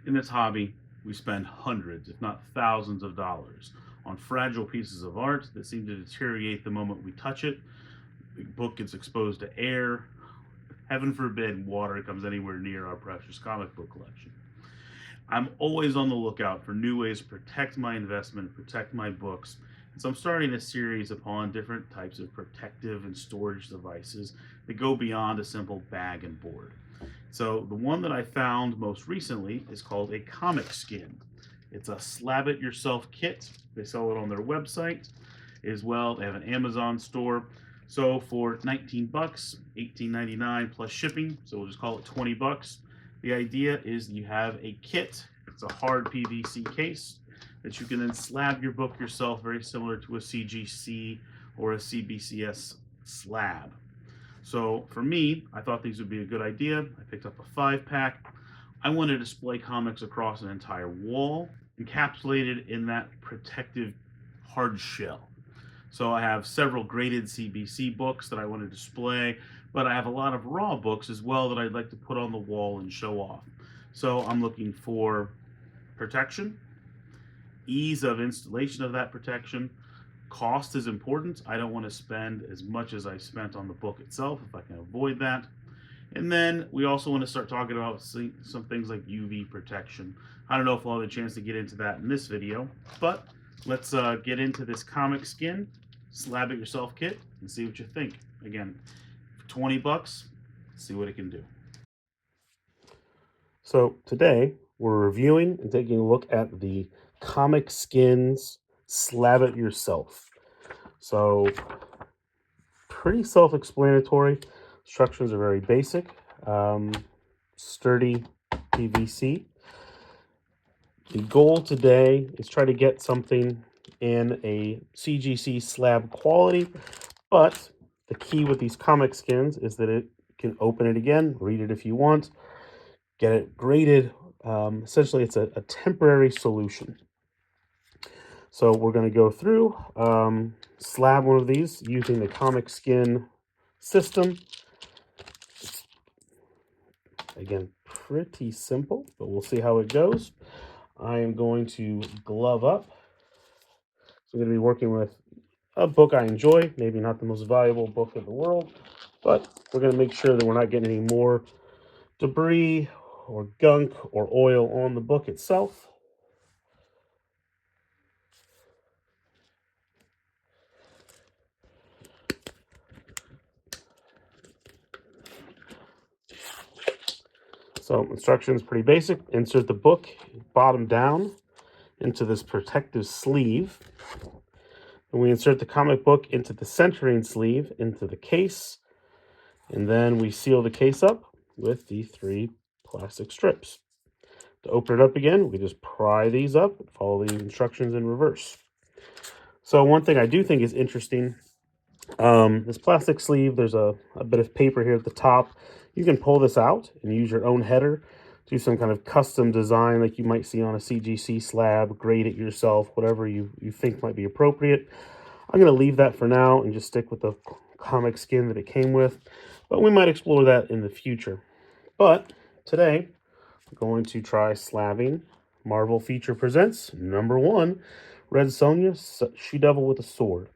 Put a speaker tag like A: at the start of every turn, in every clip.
A: In this hobby, we spend hundreds, if not thousands of dollars on fragile pieces of art that seem to deteriorate the moment we touch it. The book gets exposed to air. Heaven forbid water comes anywhere near our precious comic book collection. I'm always on the lookout for new ways to protect my investment, protect my books. And so I'm starting a series upon different types of protective and storage devices that go beyond a simple bag and board. So the one that I found most recently is called a comic skin. It's a Slab It Yourself kit. They sell it on their website as well. They have an Amazon store. So for 19 bucks, 18.99 plus shipping, so we'll just call it 20 bucks. The idea is you have a kit. It's a hard PVC case that you can then slab your book yourself, very similar to a CGC or a CBCS slab. So for me, I thought these would be a good idea. I picked up a 5-pack. I want to display comics across an entire wall, encapsulated in that protective hard shell. So I have several graded CBC books that I want to display, but I have a lot of raw books as well that I'd like to put on the wall and show off. So I'm looking for protection, ease of installation of that protection. Cost is important. I don't want to spend as much as I spent on the book itself if I can avoid that. And then we also want to start talking about some things like UV protection. I don't know if we'll have a chance to get into that in this video, but let's get into this comic skin Slab It Yourself kit and see what you think. Again, for 20 bucks, see what it can do. So today we're reviewing and taking a look at the Comic Skins Slab It Yourself. So pretty self-explanatory. Instructions are very basic. Sturdy PVC. The goal today is try to get something in a CGC slab quality, but the key with these comic skins is that it can open it again, read it if you want, get it graded. Essentially, it's a temporary solution. So we're going to go through, slab one of these using the comic skin system. Again, pretty simple, but we'll see how it goes. I am going to glove up. So I'm going to be working with a book I enjoy, maybe not the most valuable book in the world, but we're going to make sure that we're not getting any more debris or gunk or oil on the book itself. So instructions pretty basic. Insert the book bottom down into this protective sleeve. And we insert the comic book into the centering sleeve into the case. And then we seal the case up with the 3 plastic strips. To open it up again, we just pry these up and follow the instructions in reverse. So one thing I do think is interesting, this plastic sleeve, there's a bit of paper here at the top. You can pull this out and use your own header, do some kind of custom design like you might see on a CGC slab, grade it yourself, whatever you think might be appropriate. I'm going to leave that for now and just stick with the comic skin that it came with, but we might explore that in the future. But today, we're going to try slabbing Marvel Feature Presents #1, Red Sonja, She-Devil with a Sword.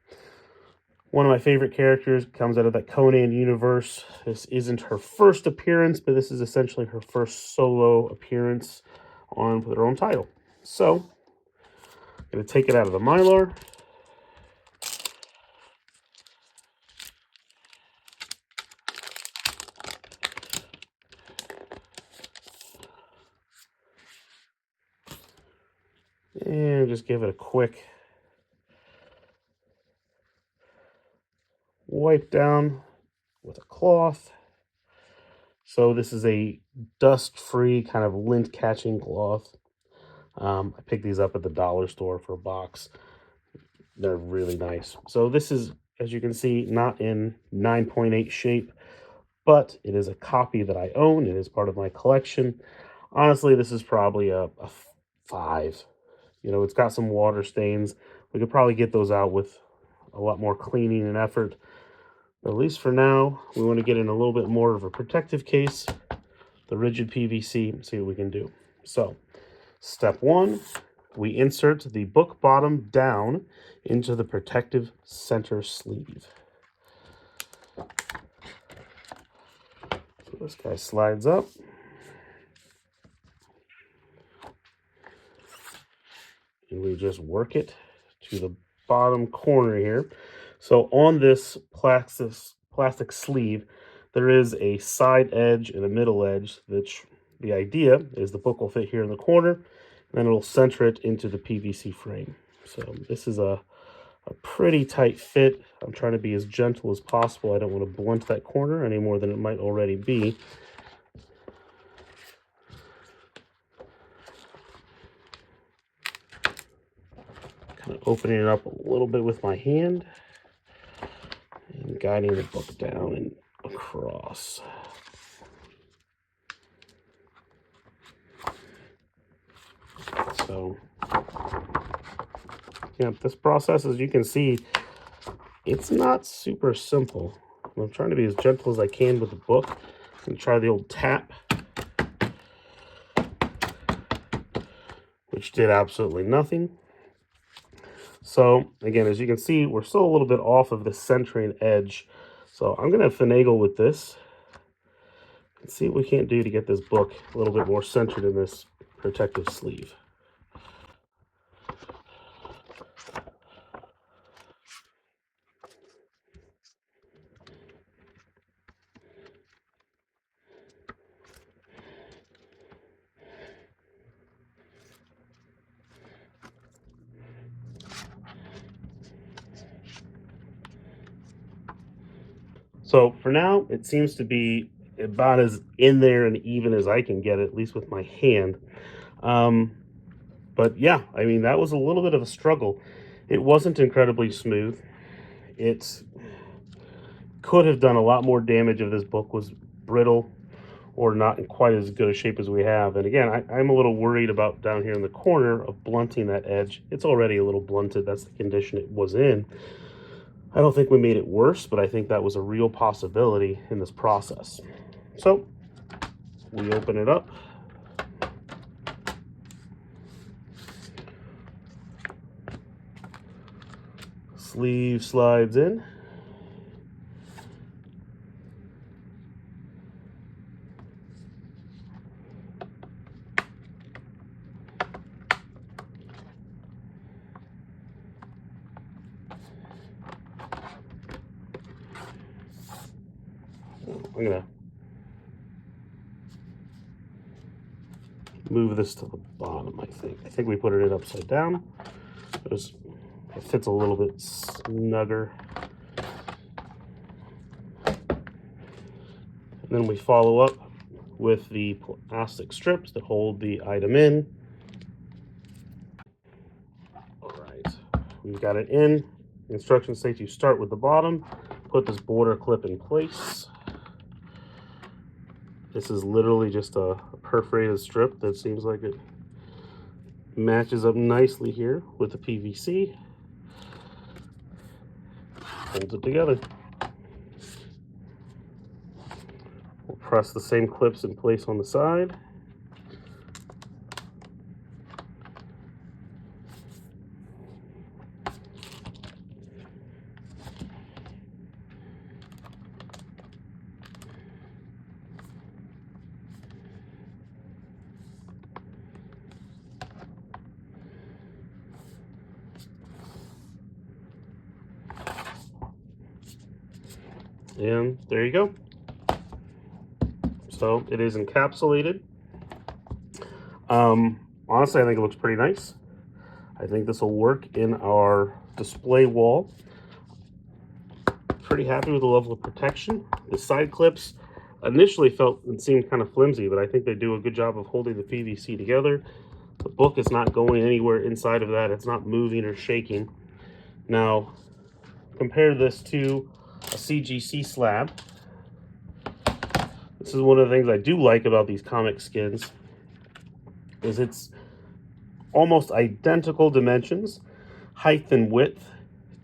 A: One of my favorite characters, comes out of that Conan universe. This isn't her first appearance, but this is essentially her first solo appearance on with her own title. So, I'm going to take it out of the Mylar. And just give it a quick wipe down with a cloth. So this is a dust-free kind of lint-catching cloth. I picked these up at the dollar store for a box. They're really nice. So this is, as you can see, not in 9.8 shape, but it is a copy that I own. It is part of my collection. Honestly, this is probably a 5. You know, it's got some water stains. We could probably get those out with a lot more cleaning and effort. But at least for now, we want to get in a little bit more of a protective case, the rigid PVC, see what we can do. So Step 1, we insert the book bottom down into the protective center sleeve. So this guy slides up. And we just work it to the bottom corner here. So on this plastic sleeve, there is a side edge and a middle edge, which the idea is the book will fit here in the corner, and then it'll center it into the PVC frame. So this is a pretty tight fit. I'm trying to be as gentle as possible. I don't want to blunt that corner any more than it might already be. Kind of opening it up a little bit with my hand and guiding the book down and across. So, yeah, this process, as you can see, it's not super simple. I'm trying to be as gentle as I can with the book and try the old tap, which did absolutely nothing. So, again, as you can see, we're still a little bit off of the centering edge. So I'm going to finagle with this and see what we can't do to get this book a little bit more centered in this protective sleeve. So for now, it seems to be about as in there and even as I can get it, at least with my hand. But yeah, I mean, that was a little bit of a struggle. It wasn't incredibly smooth. It could have done a lot more damage if this book was brittle or not in quite as good a shape as we have. And again, I'm a little worried about down here in the corner of blunting that edge. It's already a little blunted. That's the condition it was in. I don't think we made it worse, but I think that was a real possibility in this process. So we open it up. Sleeve slides in. I'm gonna move this to the bottom. I think we put it in upside down. It fits a little bit snugger. And then we follow up with the plastic strips that hold the item in. All right, we've got it in. The instructions say to start with the bottom, put this border clip in place. This is literally just a perforated strip that seems like it matches up nicely here with the PVC. Holds it together. We'll press the same clips in place on the side. And there you go. So it is encapsulated. Honestly, I think it looks pretty nice. I think this will work in our display wall. Pretty happy with the level of protection. The side clips initially felt and seemed kind of flimsy, but I think they do a good job of holding the PVC together. The book is not going anywhere inside of that. It's not moving or shaking. Now, compare this to a CGC slab. This is one of the things I do like about these comic skins, is it's almost identical dimensions, height and width,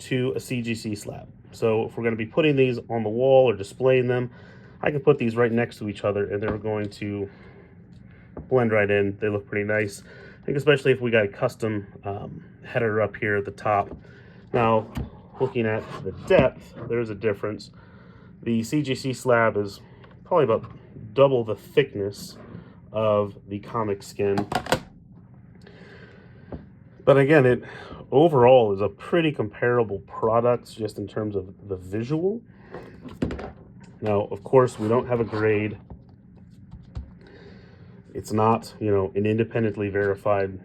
A: to a CGC slab. So if we're going to be putting these on the wall or displaying them, I can put these right next to each other and they're going to blend right in. They look pretty nice. I think especially if we got a custom header up here at the top. Now, looking at the depth, there's a difference. The CGC slab is probably about double the thickness of the comic skin. But again, it overall is a pretty comparable product just in terms of the visual. Now, of course, we don't have a grade. It's not, you know, an independently verified.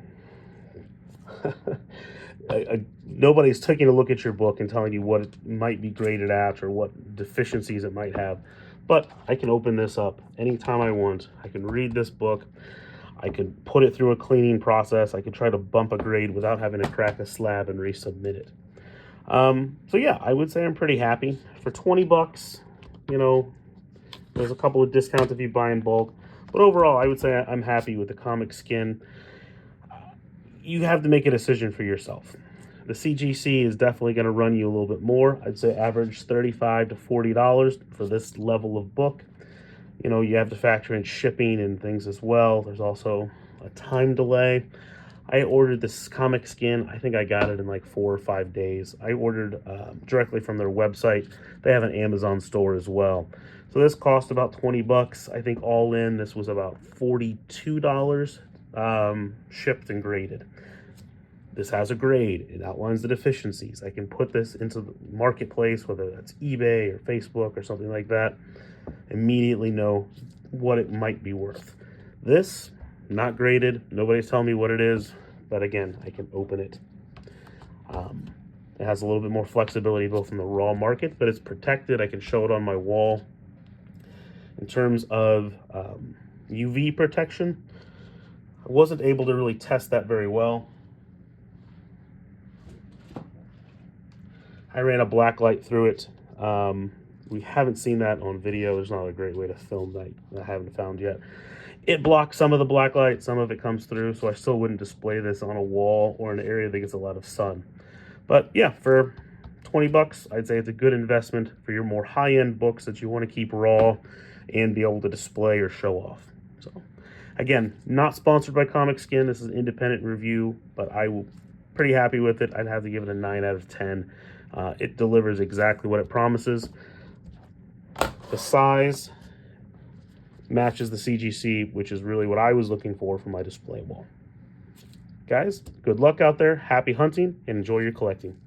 A: Nobody's taking a look at your book and telling you what it might be graded at or what deficiencies it might have. But I can open this up anytime I want. I can read this book. I can put it through a cleaning process. I can try to bump a grade without having to crack a slab and resubmit it. So yeah, I would say I'm pretty happy. For 20 bucks, you know, there's a couple of discounts if you buy in bulk. But overall, I would say I'm happy with the comic skin. You have to make a decision for yourself. The CGC is definitely going to run you a little bit more. I'd say average $35 to $40 for this level of book. You know, you have to factor in shipping and things as well. There's also a time delay. I ordered this comic skin. I think I got it in like 4 or 5 days. I ordered directly from their website. They have an Amazon store as well. So this cost about 20 bucks. I think all in, this was about $42 shipped and graded. This has a grade. It outlines the deficiencies. I can put this into the marketplace, whether that's eBay or Facebook or something like that. Immediately know what it might be worth. This, not graded. Nobody's telling me what it is. But again, I can open it. It has a little bit more flexibility both in the raw market, but it's protected. I can show it on my wall. In terms of UV protection, I wasn't able to really test that very well. I ran a black light through it. We haven't seen that on video. There's not a great way to film that I haven't found yet. It blocks some of the black light, some of it comes through, so I still wouldn't display this on a wall or an area that gets a lot of sun. But yeah, for 20 bucks, I'd say it's a good investment for your more high-end books that you want to keep raw and be able to display or show off. So again, not sponsored by Comic Skin. This is an independent review, but I'm pretty happy with it. I'd have to give it a 9 out of 10. It delivers exactly what it promises. The size matches the CGC, which is really what I was looking for my display wall. Guys, good luck out there. Happy hunting and enjoy your collecting.